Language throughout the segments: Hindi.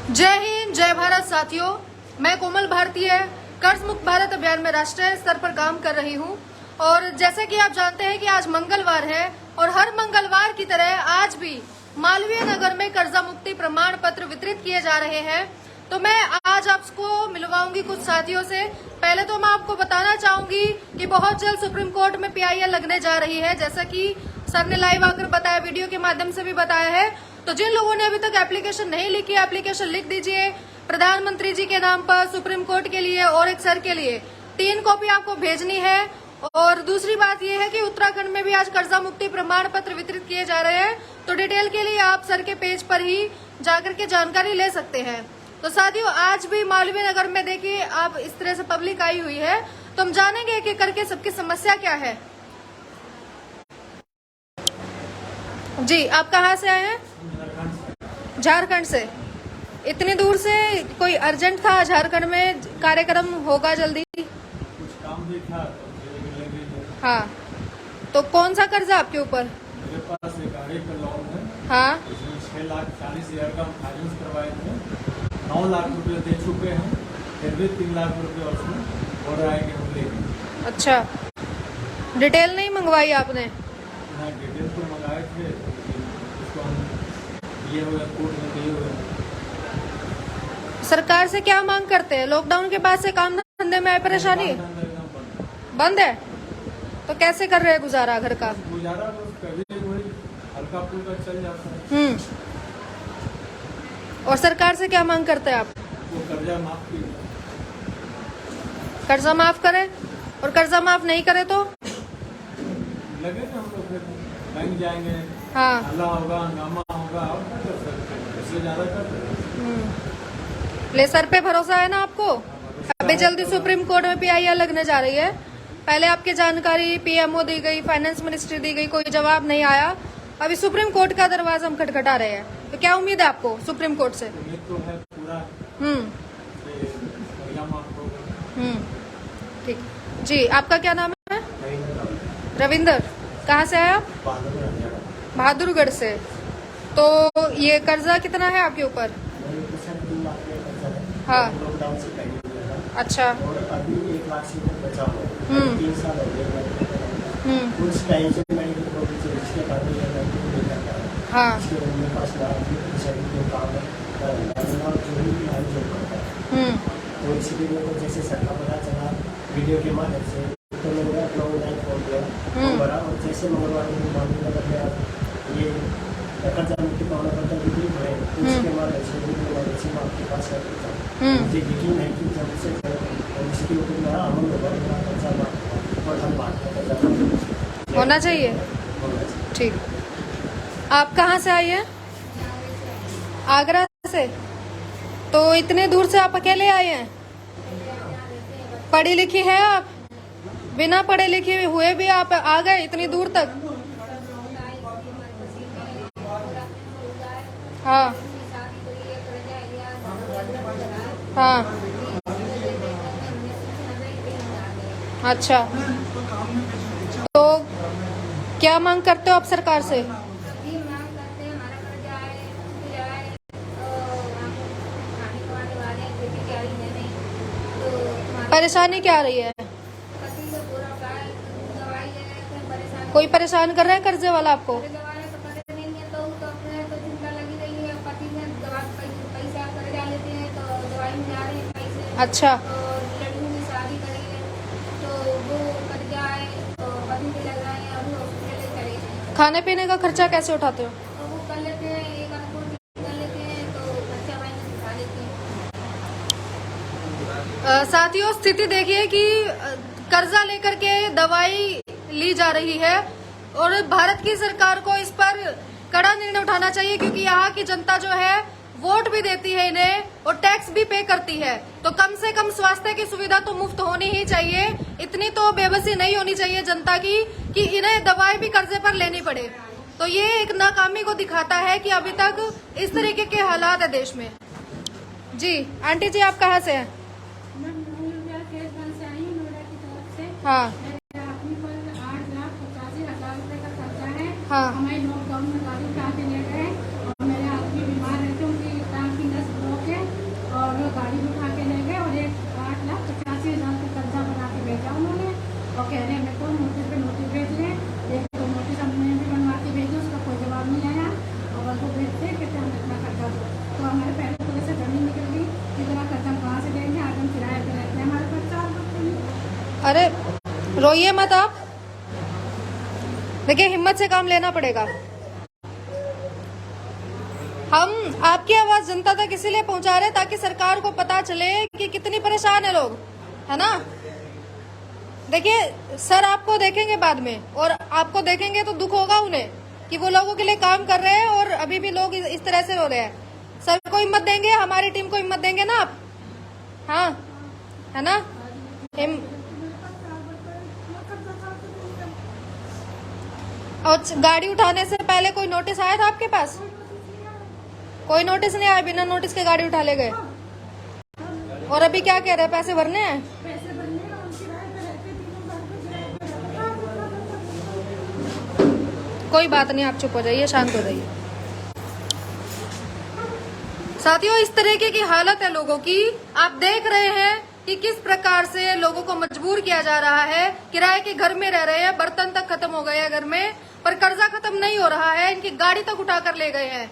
जय हिंद, जय भारत साथियों। मैं कोमल भारतीय कर्ज मुक्त भारत अभियान में राष्ट्रीय स्तर पर काम कर रही हूं। और जैसे कि आप जानते हैं कि आज मंगलवार है और हर मंगलवार की तरह आज भी मालवीय नगर में कर्जा मुक्ति प्रमाण पत्र वितरित किए जा रहे हैं। तो मैं आज आपको मिलवाऊंगी कुछ साथियों से। पहले तो मैं आपको बताना चाहूंगी कि बहुत जल्द सुप्रीम कोर्ट में PIL लगने जा रही है, जैसा कि सर ने लाइव आकर बताया, वीडियो के माध्यम से भी बताया है। तो जिन लोगों ने अभी तक एप्लीकेशन नहीं लिखी, एप्लीकेशन लिख दीजिए प्रधानमंत्री जी के नाम पर, सुप्रीम कोर्ट के लिए और एक सर के लिए 3 कॉपी आपको भेजनी है। और दूसरी बात यह है कि उत्तराखंड में भी आज कर्जा मुक्ति प्रमाण पत्र वितरित किए जा रहे हैं। तो डिटेल के लिए आप सर के पेज पर ही जाकर के जानकारी ले सकते हैं। तो साथियों, आज भी मालवीय नगर में देखिए आप इस तरह से पब्लिक आई हुई है। तो हम जानेंगे कि करके सबकी समस्या क्या है। जी, आप कहाँ से आए हैं? झारखंड से। इतनी दूर से? कोई अर्जेंट था? झारखंड में कार्यक्रम होगा जल्दी? कुछ काम भी था तो हाँ, तो कौन सा कर्जा आपके ऊपर? मेरे पास एक गाड़ी का लोन है। हाँ, इसमें 6,40,000 का हम फाइनेंस करवाए थे। 9 लाख रुपए दे चुके हैं, फिर भी 3 लाख रुपए उसमें और आएंगे हम लेंगे। अच्छा, डिटेल नहीं मंगवाई आपने? हाँ, डिटेल तो मंगाए थे, उसको हम दिए हुए कोर्ट में दिए हुए। सरकार से क्या मांग करते हैं? लॉकडाउन के बाद से काम धंधे में आई परेशानी बंद है, तो कैसे कर रहे हैं गुजारा घर का? गुजारा तो कभी वही हल्का फुल्का चल जाता है। और सरकार से क्या मांग करते हैं आप? वो कर्जा माफ की, कर्जा माफ करे। और कर्जा माफ नहीं करे तो लगे ना हम लोग फिर बैंक जाएंगे। हाँ, हल्ला होगा, हंगामा होगा, और क्या कर सकते हैं? इससे ज्यादा कर सकते हैं। ले सर पे भरोसा है ना आपको? अभी जल्दी सुप्रीम कोर्ट में PIL लगने जा रही है। पहले आपकी जानकारी PMO दी गई, फाइनेंस मिनिस्ट्री दी गई, कोई जवाब नहीं आया। अभी सुप्रीम कोर्ट का दरवाजा हम खटखटा रहे हैं। तो क्या उम्मीद है आपको सुप्रीम कोर्ट से? उम्मीद तो है पूरा कि बढ़िया माफ होगा। ठीक जी। आपका क्या नाम है? रविंदर। कहाँ से आए आप? बहादुरगढ़ से। तो ये कर्जा कितना है आपके ऊपर? हाँ, अच्छा। और अभी 1 लाख से ऊपर बचा हुआ है। 3 साल हो गए। उस टाइम से मैंने इसके बाद नहीं करता है। हाँ, मेरे पास जो काम है और जो भी हमारी जॉब करता है, तो इसीलिए मेरे को जैसे सर का पता चला वीडियो के माध्यम से, तो मैंने अपना ऑनलाइन फॉर्म किया भरा। और जैसे मंगलवार को मालूम लगा कि ये कर्जा मुक्ति प्रमाण पत्र वितरित है, तो इसके माध्यम से मैं आपके पास मुझे यकीन है कि जब से इसके ऊपर मेरा अमल होगा, मेरा कर्जा माफ और हम बात करते होना चाहिए। ठीक। आप कहाँ से आई हैं? आगरा से। तो इतने दूर से आप अकेले आए हैं? पढ़ी लिखी है आप? बिना पढ़े लिखे हुए भी आप आ गए इतनी दूर तक? हाँ, हाँ, अच्छा। तो क्या मांग करते हो आप सरकार से? परेशानी क्या आ रही है? कोई परेशान कर रहा है कर्जे वाला आपको? अच्छा, खाने पीने का खर्चा कैसे उठाते हो? साथियों, स्थिति देखिए कि कर्जा लेकर के दवाई ली जा रही है और भारत की सरकार को इस पर कड़ा निर्णय उठाना चाहिए, क्योंकि यहाँ की जनता जो है वोट भी देती है इन्हें और टैक्स भी पे करती है। तो कम से कम स्वास्थ्य की सुविधा तो मुफ्त होनी ही चाहिए। इतनी तो बेबसी नहीं होनी चाहिए जनता की कि इन्हें दवाई भी कर्जे पर लेनी पड़े। तो ये एक नाकामी को दिखाता है कि अभी तक इस तरीके के हालात है देश में। जी आंटी जी, आप कहाँ से हैं? हाँ, 8,85,000 रुपए का खर्चा है। हाँ, हमें लॉकडाउन में गाड़ी उठा के ले गए और मेरे आदमी बीमार रहते, उनकी टांग की नस ब्लॉक है। अरे रोइए मत आप, देखिए हिम्मत से काम लेना पड़ेगा। हम आपकी आवाज जनता तक इसीलिए पहुंचा रहे हैं ताकि सरकार को पता चले कि कितनी परेशान है लोग, है ना। देखिए सर आपको देखेंगे बाद में, और आपको देखेंगे तो दुख होगा उन्हें कि वो लोगों के लिए काम कर रहे हैं और अभी भी लोग इस तरह से रो रहे हैं। सर को हिम्मत देंगे, हमारी टीम को हिम्मत देंगे ना आप, हाँ है ना। और गाड़ी उठाने से पहले कोई नोटिस आया था आपके पास? कोई नोटिस नहीं आया, बिना नोटिस के गाड़ी उठा ले गए। और अभी क्या कह रहे हैं, पैसे भरने हैं? कोई बात नहीं, आप चुप हो जाइए, शांत हो जाइए। साथियों इस तरीके की हालत है लोगों की, आप देख रहे हैं कि किस प्रकार से लोगों को मजबूर किया जा रहा है। किराए के घर में रह रहे हैं, बर्तन तक खत्म हो गए हैं घर में, पर कर्जा खत्म नहीं हो रहा है। इनकी गाड़ी तक उठा कर ले गए हैं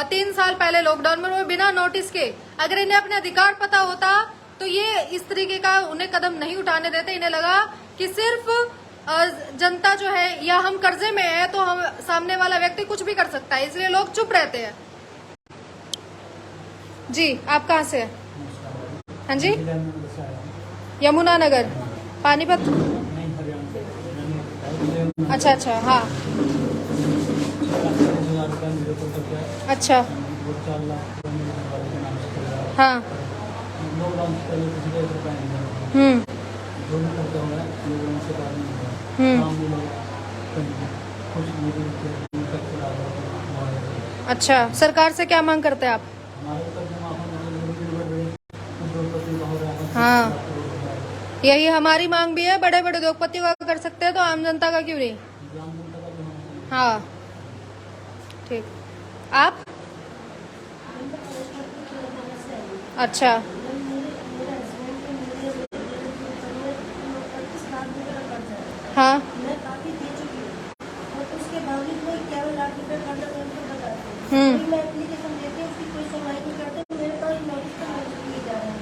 3 साल पहले लॉकडाउन में, वो बिना नोटिस के। अगर इन्हें अपने अधिकार पता होता तो ये इस तरीके का उन्हें कदम नहीं उठाने देते। इन्हें लगा कि सिर्फ जनता जो है या हम कर्जे में है तो हम सामने वाला व्यक्ति कुछ भी कर सकता है, इसलिए लोग चुप रहते हैं। जी आप कहाँ से हैं? हाँ जी, यमुनानगर, पानीपत। अच्छा अच्छा, हाँ अच्छा, हाँ अच्छा, सरकार से क्या मांग करते हैं आप? हाँ यही हमारी मांग भी है, बड़े बड़े उद्योगपति का कर सकते हैं तो आम जनता का क्यों नहीं? हाँ ठीक। आप? अच्छा हाँ मैं काफी दे चुकी हूँ और उसके बावजूद वो 11 लाख रुपए कर्जा उनको बताते हैं। मैं एप्लीकेशन देती हूँ, उसकी कोई सुनवाई नहीं करते। मेरे पास नोटिस पर नोटिस दिए जा रहे हैं।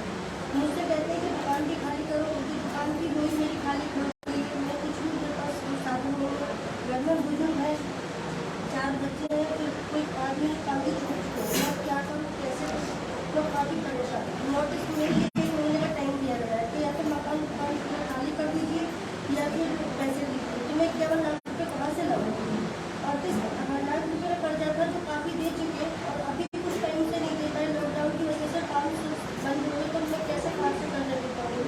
मुझसे कहते हैं कि दुकान भी खाली करो, उनकी दुकान भी वही मेरी खाली करो। मैं कुछ भी मेरे पास साधन नहीं है। घर में बुजुर्ग है, 4 बच्चे हैं, फिर कोई आदमी काफी छोटे, मैं क्या करूँ कैसे करूँ, तो काफी परेशान। नोटिस में 1 महीने का टाइम दिया गया है कि या तो मकान दुकान खाली कर दीजिए या फिर पैसे दीजिए। तो मैं 11 लाख रुपये कहाँ से लाऊंगी? और 38 लाख रुपये का कर्जा था जो काफ़ी दे चुके और अभी कुछ टाइम से नहीं दे पाए। लॉकडाउन की वजह से काम बंद हुए तो मैं कैसे कहाँ से कर्जा दे पाऊँगी?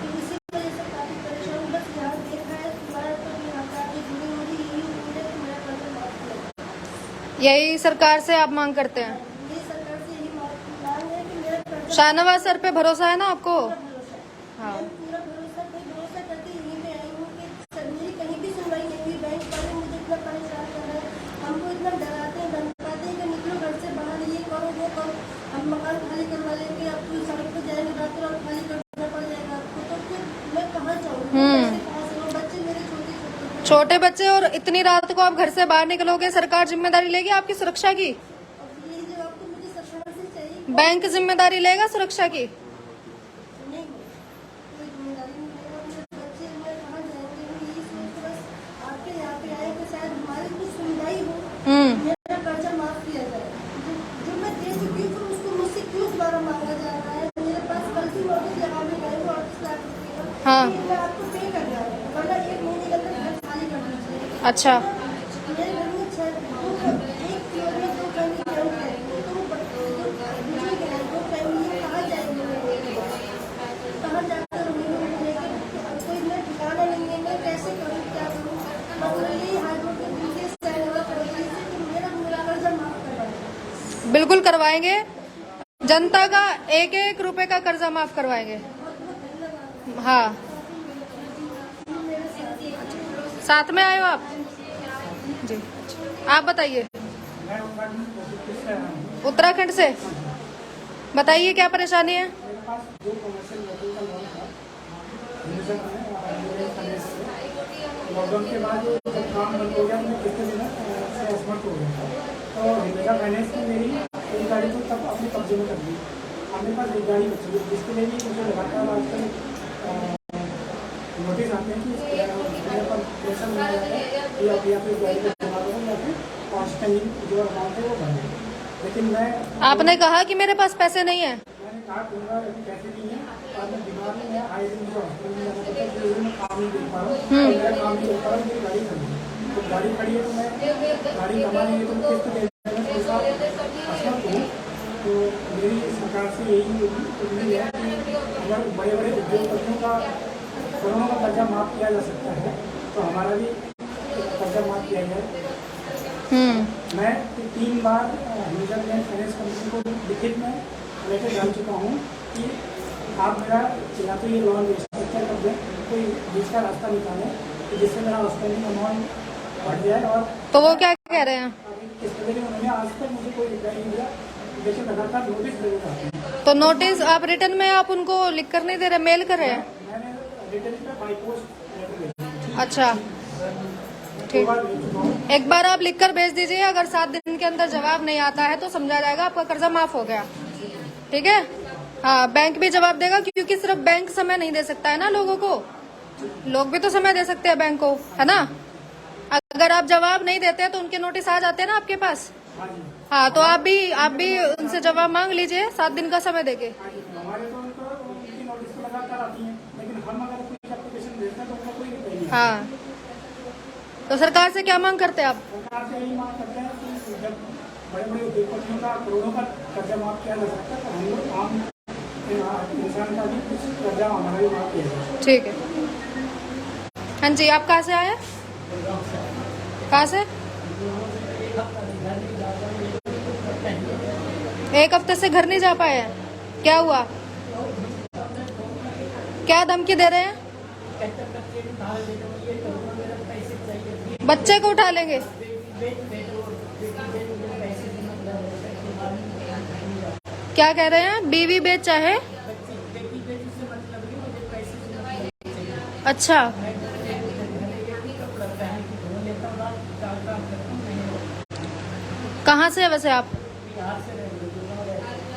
तो इसी वजह से काफ़ी परेशान। बस यहाँ देखा है तुम्हारा तो यहाँ का आगे जुड़ी मुझे यही उम्मीद है कि मेरा कर्जा माफ करें। यही सरकार से आप मांग करते हैं? ये सरकार से यही मांग है कि मेरा कर्जा शाहनवाज सर पे भरोसा है ना आपको? हाँ पूरा भरोसा करके यहीं पे आई हूँ कि सर मेरी कहीं भी सुनवाई नहीं हुई। बैंक वाले मुझे इतना परेशान कर रहे हैं, हमको इतना डराते हैं धमकाते हैं कि निकलो घर से बाहर, ये करो वो करो, हम मकान खाली करवा लेंगे, आप तो सड़क पर जाएंगे रात रात खाली करना पड़ जाएगा आपको। तो फिर मैं कहाँ जाऊँगी, कहाँ से? बच्चे मेरे छोटे बच्चे, और इतनी रात को आप घर से बाहर निकलोगे, सरकार जिम्मेदारी लेगी आपकी सुरक्षा की? अब यही जवाब तो मुझे सरकार से चाहिए। बैंक जिम्मेदारी लेगा सुरक्षा की? नहीं, कोई जिम्मेदारी नहीं लेगा। मेरे बच्चे मैं कहाँ जाएंगे? मैं यही सोच के बस आपके यहाँ पे आए कि शायद हमारी कुछ सुनवाई हो, मेरा कर्जा माफ किया जाए। जो मैं दे चुकी हूँ तो उसको मुझसे क्यों दोबारा मांगा जा रहा है? मेरे पास कल की नोटिस लगा भी गए वो 38 लाख रुपये का। हाँ। मैं आपको पे कर रहा हूँ, वरना 1 महीने के अंदर घर खाली करना चाहिए। अच्छा मेरे घर में 6 एक फ्लोर में 2 फैमिली रहती है, तो वो बुजुर्ग है, 2 फैमिली कहाँ जाएंगे? कहाँ जाकर उन्हें लेकर कोई मैं ठिकाना नहीं है। मैं कैसे करूँ, क्या करूँ? मतलब यही हाथों के पीछे सहना पड़ेगा इससे कि मेरा कर्जा माफ करवाएं। बिल्कुल करवाएंगे, जनता का 1-1 रुपए का कर्जा माफ करवाएंगे। हाँ साथ में आए हो आप जी? आप बताइए। उत्तराखंड से, बताइए क्या परेशानी है? लॉकडाउन के बाद जब काम बंद हो गया, मैं कितने दिन से असमर्थ हो गया था। तो मेरा फाइनेंस ने मेरी एक गाड़ी को तब अपने कब्जे में कर दी। अब मेरे पास एक गाड़ी बची है जिसके लिए भी मुझे लगातार आजकल नोटिस आते हैं कि मेरे पर प्रेशर बनाया जाता है कि आप या फिर गाड़ी को जमा करो या फिर आउटस्टैंडिंग जो अमाउंट है वो भरें। लेकिन मैं आपने कहा कि मेरे पास पैसे नहीं है। मैंने कहा दूंगा, अभी पैसे नहीं है और मैं बीमार हूँ, मैं आए दिन मुझे हॉस्पिटल में जाना पड़ता है, इसलिए मैं काम नहीं देख पा रहा हूँ और मेरा काम नहीं हो पा रहा है, मेरी गाड़ी खड़ी है। तो गाड़ी खड़ी है तो मैं गाड़ी कमाने के तो किस्त देने में पैसा असमर्थ हूँ। तो मेरी सरकार से यही उम्मीद है कि अगर बड़े बड़े उद्योगपतियों का करोड़ों का कर्जा माफ किया जा सकता है तो हमारा भी कर्जा माफ किया जाए। मैं 3 बार हिंदुस्तान बैंक फाइनेंस कंपनी को लिखित में लेटर डाल चुका हूँ कि आप मेरा या तो ये लोन रिस्ट्रक्चर कर दें, कोई बीच का रास्ता निकालें कि जिससे मेरा आउटस्टैंडिंग अमाउंट बढ़ जाए। और तो वो क्या कह रहे हैं? इस तरह से उन्होंने आज तक मुझे कोई रिप्लाई नहीं दिया, लेकिन लगातार नोटिस दे रहा है। तो नोटिस आप रिटर्न में आप उनको लिख कर नहीं दे रहे, मेल कर रहे हैं? मैंने रिटर्न में बाई पोस्ट लेटर भेजा। अच्छा ठीक, एक बार आप लिखकर भेज दीजिए। अगर 7 दिन के अंदर जवाब नहीं आता है तो समझा जाएगा आपका कर्जा माफ हो गया। ठीक है? हाँ, बैंक भी जवाब देगा, क्योंकि सिर्फ बैंक समय नहीं दे सकता है ना लोगों को, लोग भी तो समय दे सकते हैं बैंक को, है ना? अगर आप जवाब नहीं देते तो उनके नोटिस आ जाते हैं ना आपके पास। हाँ, तो आप भी उनसे जवाब मांग लीजिए 7 दिन का समय देके। हमारे तो उनकी नोटिस तो लगातार आती है, लेकिन हम अगर कोई एप्लीकेशन भेजते हैं तो उनका कोई रिप्लाई नहीं। हाँ, तो सरकार से क्या मांग करते हैं आप? सरकार से यही मांग करते हैं कि जब बड़े बड़े उद्योगपतियों का करोड़ों का कर्जा माफ किया जा सकता है तो हम लोग आम इंसान का भी कुछ कर्जा हमारा भी माफ किया जाए। ठीक है। हाँ जी, आप कहाँ से आए? कहाँ से? 1 हफ्ते से घर नहीं जा पाए हैं, क्या हुआ? क्या धमकी दे रहे हैं? बच्चे को उठा लेंगे? क्या कह रहे हैं? बीवी बेच चाहे? अच्छा, कहाँ से है वैसे आप?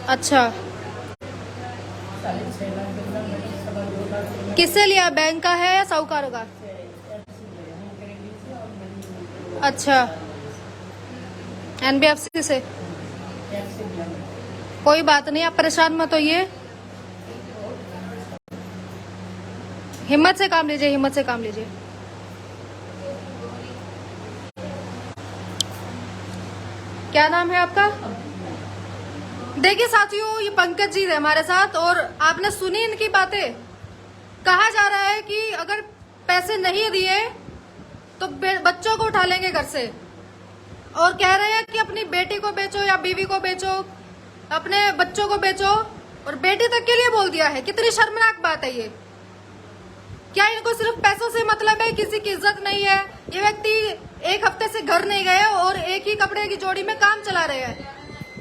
अच्छा, किससे लिया? बैंक का है या साहूकार का? अच्छा, NBFC से। कोई बात नहीं, आप परेशान मत होइए, हिम्मत से काम लीजिए, हिम्मत से काम लीजिए। क्या नाम है आपका? देखिए साथियों, ये पंकज जी है हमारे साथ और आपने सुनी इनकी बातें। कहा जा रहा है कि अगर पैसे नहीं दिए तो बच्चों को उठा लेंगे घर से, और कह रहे हैं कि अपनी बेटी को बेचो या बीवी को बेचो, अपने बच्चों को बेचो, और बेटी तक के लिए बोल दिया है। कितनी शर्मनाक बात है ये। क्या इनको सिर्फ पैसों से मतलब है, किसी की इज्जत नहीं है? ये व्यक्ति 1 हफ्ते से घर नहीं गए और एक ही कपड़े की जोड़ी में काम चला रहे हैं,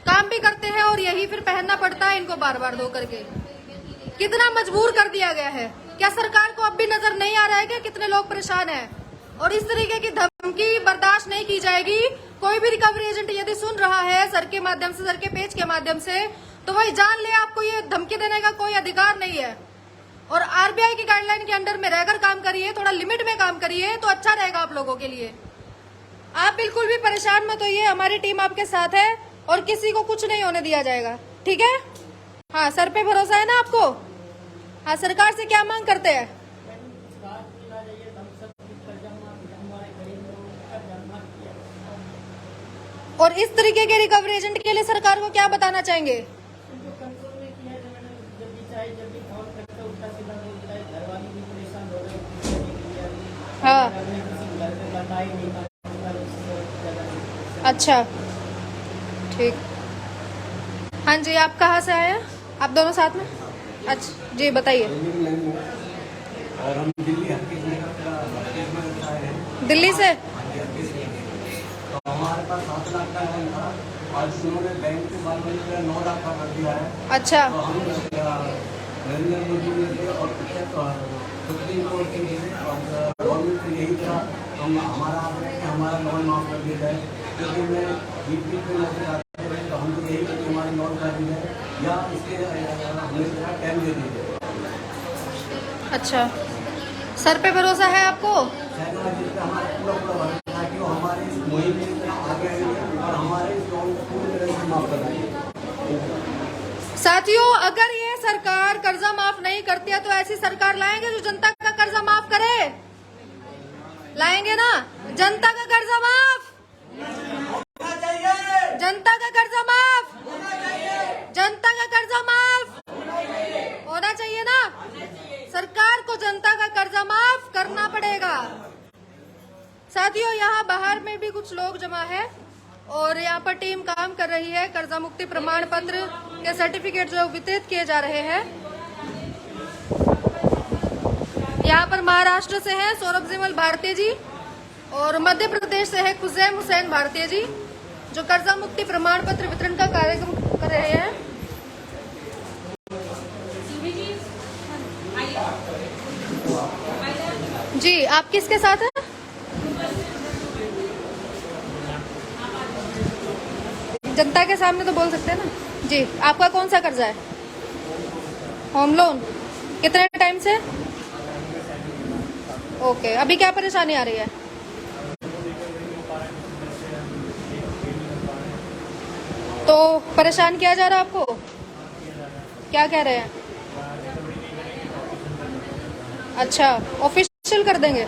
काम भी करते हैं और यही फिर पहनना पड़ता है इनको बार बार धो करके। कितना मजबूर कर दिया गया है। क्या सरकार को अब भी नजर नहीं आ रहा है कि कितने लोग परेशान हैं? और इस तरीके की धमकी बर्दाश्त नहीं की जाएगी। कोई भी रिकवरी एजेंट यदि सुन रहा है सर के माध्यम से, सर के पेज के माध्यम से, तो वही जान ले आपको ये धमकी देने का कोई अधिकार नहीं है। और RBI की गाइडलाइन के अंडर में रहकर काम करिए, थोड़ा लिमिट में काम करिए तो अच्छा रहेगा आप लोगों के लिए। आप बिल्कुल भी परेशान मत होइए, हमारी टीम आपके साथ है और किसी को कुछ नहीं होने दिया जाएगा। ठीक है? हाँ, सर पे भरोसा है ना आपको? हाँ, सरकार से क्या मांग करते हैं? और इस तरीके के रिकवरी एजेंट के लिए सरकार को क्या बताना चाहेंगे? हाँ, अच्छा ठीक। हाँ जी, आप कहाँ से आए हैं? आप दोनों साथ में? अच्छा जी, बताइए। और हम दिल्ली से? तो हमारे पास 7 लाख का लोन था, आज उन्होंने बैंक के बाद में 9 लाख का कर दिया है। अच्छा, तो हम नरेंद्र मोदी जी और सुप्रीम कोर्ट के गवर्नमेंट से यही था, हम हमारा लोन माफ कर दिया जाए, क्योंकि मैं बीच में नजर आते हैं तो हम तो यही करके हमारा लोन कर दिया जाए या इसके हमें टाइम दे दीजिए। अच्छा, सर पे भरोसा है आपको? सरकार जिस पे हमारा पूरा पूरा भरोसा है कि वो हमारे इस मुहिम में इतना आगे आएंगे और हमारे इस लोन को पूरी तरह से माफ कर देंगे। साथियों, अगर ये सरकार कर्जा माफ नहीं करती है तो ऐसी सरकार लाएंगे जो जनता का कर्जा माफ करे। लाएंगे ना? जनता का कर्जा माफ, जनता का कर्जा माफ, जनता का कर्जा माफ होना चाहिए ना? सरकार को जनता का कर्जा माफ करना पड़ेगा। साथियों, यहाँ बाहर में भी कुछ लोग जमा है और यहाँ पर टीम काम कर रही है। कर्जा मुक्ति प्रमाण पत्र के सर्टिफिकेट जो वितरित किए जा रहे हैं। यहाँ पर महाराष्ट्र से है सौरभ जिमल भारतीय जी और मध्य प्रदेश से है खुजैम हुसैन भारतीय जी, जो कर्जा मुक्ति प्रमाण पत्र वितरण का कार्यक्रम कर रहे हैं। जी, आप किसके साथ हैं? जनता के सामने तो बोल सकते हैं ना। जी, आपका कौन सा कर्जा है? Home loan. कितने टाइम से? ओके, अभी क्या परेशानी आ रही है? तो परेशान किया जा रहा है आपको? क्या कह रहे हैं? अच्छा, ऑफिशियल कर देंगे।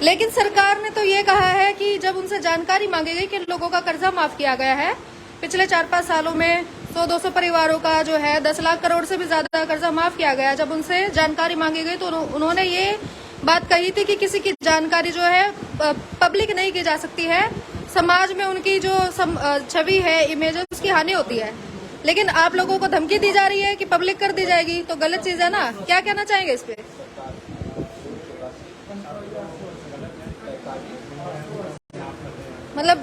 लेकिन सरकार ने तो ये कहा है कि जब उनसे जानकारी मांगी गई कि लोगों का कर्जा माफ किया गया है, पिछले 4-5 सालों में 100-200 परिवारों का जो है 10 लाख करोड़ से भी ज्यादा कर्जा माफ किया गया। जब उनसे जानकारी मांगी गई तो उन्होंने ये बात कही थी कि किसी की जानकारी जो है पब्लिक नहीं की जा सकती है, समाज में उनकी जो छवि है, इमेज है, उसकी हानि होती है। लेकिन आप लोगों को धमकी दी जा रही है कि पब्लिक कर दी जाएगी, तो गलत चीज है ना? क्या कहना चाहेंगे इस पे? मतलब